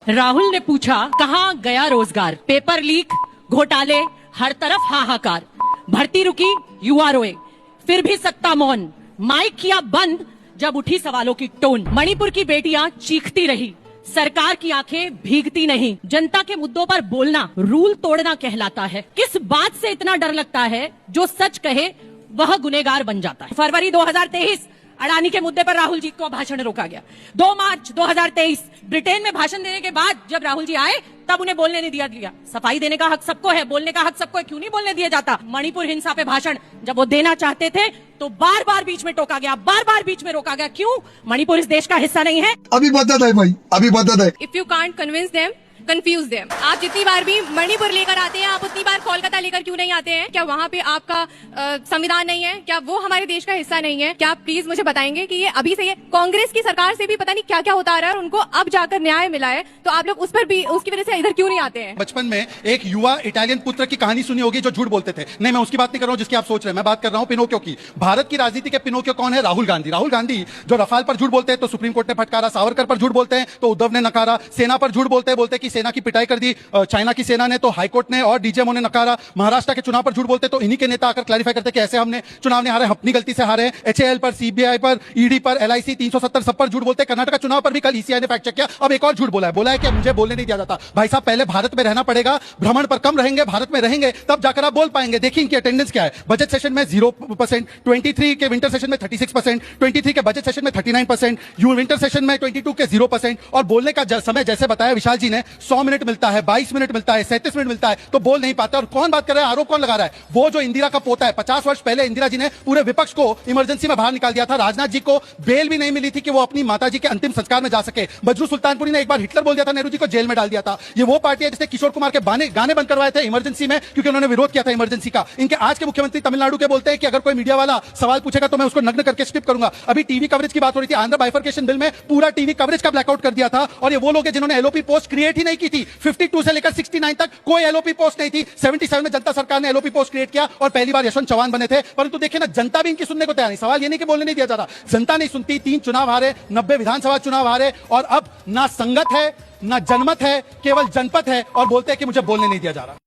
राहुल ने पूछा, कहाँ गया रोजगार? पेपर लीक, घोटाले, हर तरफ हाहाकार। भर्ती रुकी, युवा रोए, फिर भी सत्ता मौन। माइक किया बंद जब उठी सवालों की टोन। मणिपुर की बेटियां चीखती रही, सरकार की आंखें भीगती नहीं। जनता के मुद्दों पर बोलना रूल तोड़ना कहलाता है। किस बात से इतना डर लगता है? जो सच कहे वह गुनेगार बन जाता है। फरवरी 2023 अडानी के मुद्दे पर राहुल जी को भाषण रोका गया। 2 मार्च 2023 ब्रिटेन में भाषण देने के बाद जब राहुल जी आए तब उन्हें बोलने नहीं दिया। सफाई देने का हक सबको है, बोलने का हक सबको है, क्यों नहीं बोलने दिया जाता? मणिपुर हिंसा पे भाषण जब वो देना चाहते थे तो बार बार बीच में टोका गया, बार बार बीच में रोका गया। क्यों? मणिपुर इस देश का हिस्सा नहीं है। अभी बदत है भाई, अभी बदत है। If you can't convince them, confuse them. आप जितनी बार भी मणिपुर लेकर आते हैं, आप उतनी बार कोलकाता लेकर क्यों नहीं आते हैं? क्या वहाँ पे आपका संविधान नहीं है? क्या वो हमारे देश का हिस्सा नहीं है? क्या आप प्लीज मुझे बताएंगे कि ये अभी से ये कांग्रेस की सरकार से भी पता नहीं क्या क्या होता आ रहा है और उनको अब जाकर न्याय मिला है, तो आप लोग उस पर भी उसकी वजह से इधर क्यों नहीं आते हैं? बचपन में एक युवा इटालियन पुत्र की कहानी सुनी होगी जो झूठ बोलते थे। नहीं, मैं उसकी बात नहीं कर रहा हूँ जिसकी आप सोच रहे हैं, मैं बात कर रहा हूँ पिनोकियो की। भारत की राजनीति के पिनोकियो कौन है? राहुल गांधी। राहुल गांधी जो रफाल पर झूठ बोलते हैं तो सुप्रीम कोर्ट ने फटकारा, सावरकर पर झूठ बोलते हैं तो उद्धव ने नकारा, सेना पर झूठ बोलते कि सेना की पिटाई कर दी चाइना की सेना ने तो हाईकोर्ट ने और डीजीएमओ ने नकारा। महाराष्ट्र के चुनाव पर झूठ बोलते तो इन्हीं के नेता आकर क्लैरिफाई करते कि ऐसे हमने चुनाव नहीं हारे, अपनी गलती से हारे। एचएएल पर, सीबीआई पर, ईडी पर, एलआईसी 370 सब पर झूठ बोलते। कर्नाटक चुनाव पर भी कल ईसीआई ने फैक्ट चेक किया, अब एक और झूठ बोला है कि मुझे बोलने नहीं दिया जाता। भाई साहब, पहले भारत में रहना पड़ेगा, भ्रमण पर कम रहेंगे, भारत में रहेंगे तब जाकर आप बोल पाएंगे। देखिए इनकी अटेंडेंस क्या है। बजट सेशन में 0%, 23 के विंटर सेशन में 36%, 23 के बजट सेशन में 39%, विंटर सेशन में 22 के 0%। और बोलने का समय जैसे बताया विशाल जी ने 100 मिनट मिलता है, 22 मिनट मिलता है, 37 मिनट मिलता है, तो बोल नहीं पाते। और कौन बात कर रहा है? आरोप कौन लगा रहा है? वो जो इंदिरा का पोता है। 50 वर्ष पहले इंदिरा जी ने पूरे विपक्ष को इमरजेंसी में बाहर निकाल दिया था। राजनाथ जी को बेल भी नहीं मिली थी कि वो अपनी माता जी के अंतिम संस्कार में जा सके। बजरू सुल्तानपुरी ने एक बार हिटलर बोल दिया था, नेहरू जी को जेल में डाल दिया था। ये वो पार्टी है जिसने किशोर कुमार के गाने बंद करवाए थे इमरजेंसी में, क्योंकि उन्होंने विरोध किया था इमरजेंसी का। इनके आज के मुख्यमंत्री तमिलनाडु के बोलते हैं कि अगर कोई मीडिया वाला सवाल पूछेगा तो मैं उसको नग्न करके स्ट्रिप करूंगा। अभी टीवी कवरेज की बात हो रही थी, आंध्र बाइफरकेशन बिल में पूरा टीवी कवरेज का ब्लैकआउट कर दिया था। और ये वो लोग हैं जिन्होंने एलओपी पोस्ट क्रिएट ही नहीं की थी। 52 से लेकर 69 तक कोई एलओपी पोस्ट नहीं थी। 77 में जनता सरकार ने एलओपी पोस्ट क्रिएट किया और पहली बार यशवंत चौहान बने थे। परंतु देखिए ना, जनता भी इनकी सुनने को तैयार नहीं। सवाल ये नहीं कि बोलने नहीं दिया जा रहा, जनता नहीं सुनती। 3 चुनाव हारे, 90 विधानसभा चुनाव हारे, और अब ना संगत है ना जनमत है, केवल जनपद है, और बोलते हैं कि मुझे बोलने नहीं दिया जा रहा।